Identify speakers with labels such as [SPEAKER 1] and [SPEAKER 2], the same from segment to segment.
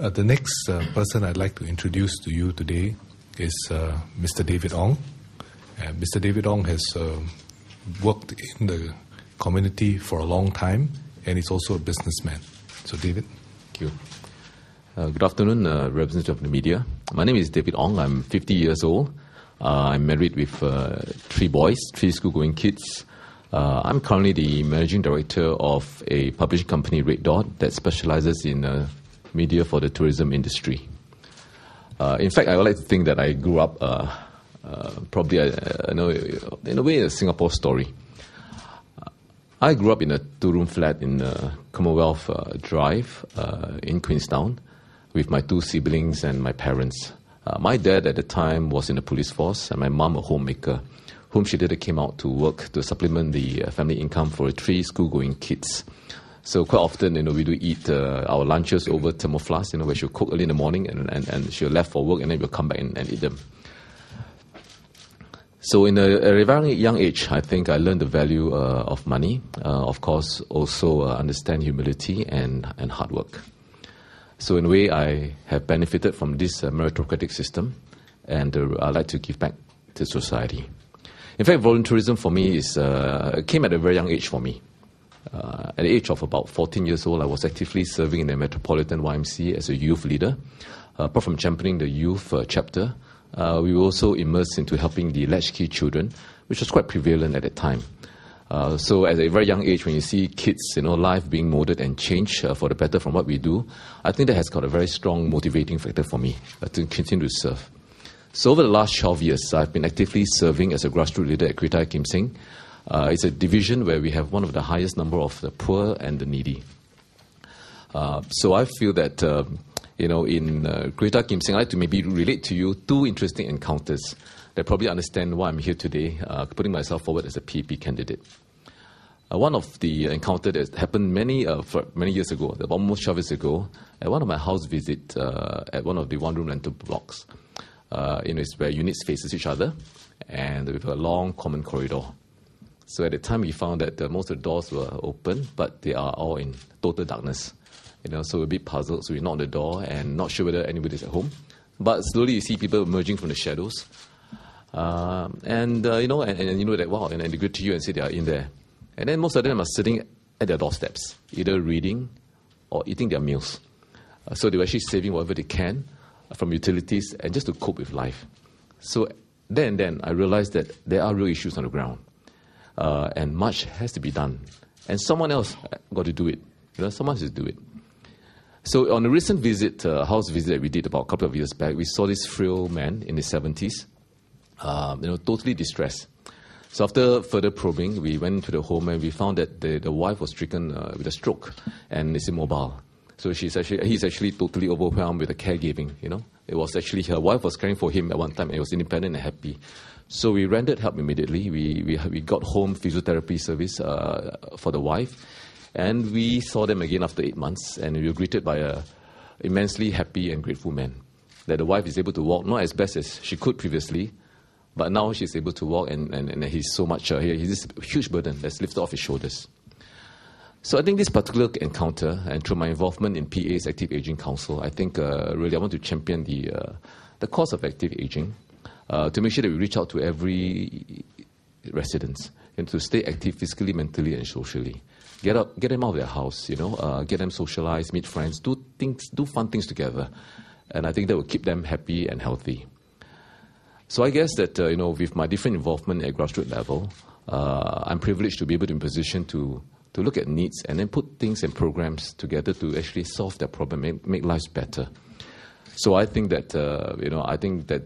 [SPEAKER 1] The next person I'd like to introduce to you today is Mr. David Ong. Mr. David Ong has worked in the community for a long time, and he's also a businessman. So, David.
[SPEAKER 2] Thank you. Good afternoon, representative of the media. My name is David Ong. I'm 50 years old. I'm married with 3 boys, 3 school-going kids. I'm currently the managing director of a publishing company, Red Dot, that specializes in media for the tourism industry. In fact, I would like to think that I grew up probably in a way a Singapore story. I grew up in a 2-room flat in Commonwealth Drive in Queenstown with my 2 siblings and my parents. My dad at the time was in the police force, and my mom a homemaker, whom she later came out to work to supplement the family income for 3 school-going kids. So quite often, we do eat our lunches over thermoflask, where she'll cook early in the morning and she'll left for work, and then we'll come back and eat them. So in a very young age, I think I learned the value of money. Of course, also understand humility and hard work. So in a way, I have benefited from this meritocratic system, and I'd like to give back to society. In fact, volunteerism for me came at a very young age for me. At the age of about 14 years old, I was actively serving in the Metropolitan YMCA as a youth leader. Apart from championing the youth chapter, we were also immersed into helping the latchkey children, which was quite prevalent at that time. So at a very young age, when you see kids, life being molded and changed for the better from what we do, I think that has got a very strong motivating factor for me to continue to serve. So over the last 12 years, I've been actively serving as a grassroots leader at Greater Kim Seng. It's a division where we have one of the highest number of the poor and the needy. So I feel that, in Greater Kim Seng, I'd like to maybe relate to you 2 interesting encounters that probably understand why I'm here today, putting myself forward as a PAP candidate. One of the encounter that happened many years ago, almost 12 years ago, at one of my house visits at one of the one-room rental blocks. It's where units faces each other, and with a long common corridor. So at the time, we found that most of the doors were open, but they are all in total darkness. So we're a bit puzzled. So we knocked on the door and not sure whether anybody's at home. But slowly you see people emerging from the shadows. And you know that, wow, and they greet to you and say they are in there. And then most of them are sitting at their doorsteps, either reading or eating their meals. So they were actually saving whatever they can from utilities and just to cope with life. So then I realized that there are real issues on the ground. And much has to be done. And someone else got to do it. Someone has to do it. So on a recent house visit that we did about a couple of years back, we saw this frail man in his 70s, totally distressed. So after further probing, we went to the home and we found that the wife was stricken with a stroke and is immobile. So he's actually totally overwhelmed with the caregiving. It was actually her wife was caring for him at one time, and he was independent and happy. So we rendered help immediately. We got home physiotherapy service for the wife, and we saw them again after 8 months, and we were greeted by a immensely happy and grateful man. That the wife is able to walk, not as best as she could previously, but now she's able to walk, and he's so much he's this huge burden that's lifted off his shoulders. So I think this particular encounter, and through my involvement in PA's Active Aging Council, I think really I want to champion the cause of active aging, to make sure that we reach out to every resident and to stay active physically, mentally, and socially. Get them out of their house, get them socialized, meet friends, do fun things together, and I think that will keep them happy and healthy. So I guess that with my different involvement at grassroots level, I'm privileged to be able to be in position to look at needs and then put things and programs together to actually solve that problem, make lives better. So I think that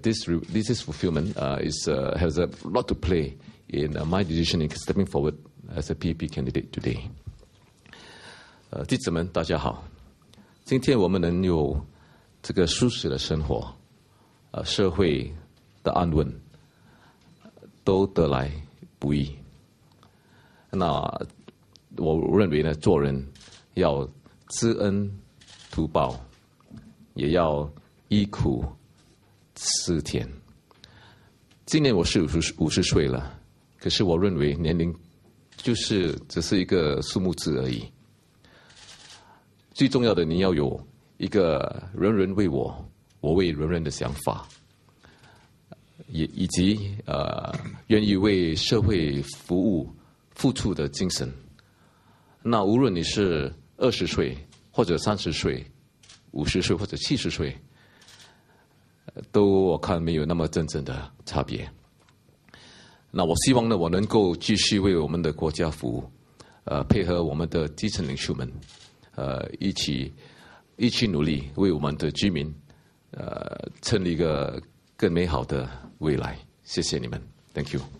[SPEAKER 2] this fulfillment has a lot to play in my decision in stepping forward as a PAP candidate today. 记者们，大家好。今天我们能有这个舒适的生活，社会的安稳，都得来不易。那我认为呢，做人要知恩图报，也要依苦思甜。今年我是50岁了，可是我认为年龄只是一个数目字而已。最重要的，你要有一个人人为我，我为人人的想法，以及愿意为社会服务付出的精神。那无论你是20岁或者30岁、50岁或者70岁，都我看没有那么真正的差别。那我希望呢，我能够继续为我们的国家服务，配合我们的基层领袖们，一起努力，为我们的居民，成立一个更美好的未来。谢谢你们 ，Thank you。